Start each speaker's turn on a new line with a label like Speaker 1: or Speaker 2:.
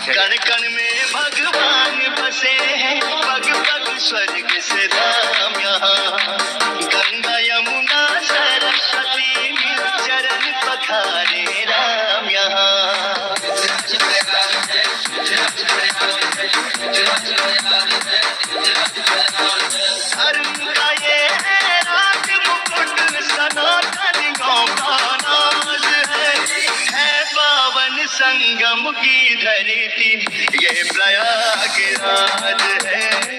Speaker 1: कण कण में भगवान बसे हैं, पग पग स्वर्ग से धाम यहाँ। गंगा यमुना सरस्वती चरण पखारे राम यहाँ। धर्म का ये राज मुकुट सनातन गौ का नाज है पावन संगम की धरती ये प्रयागराज है।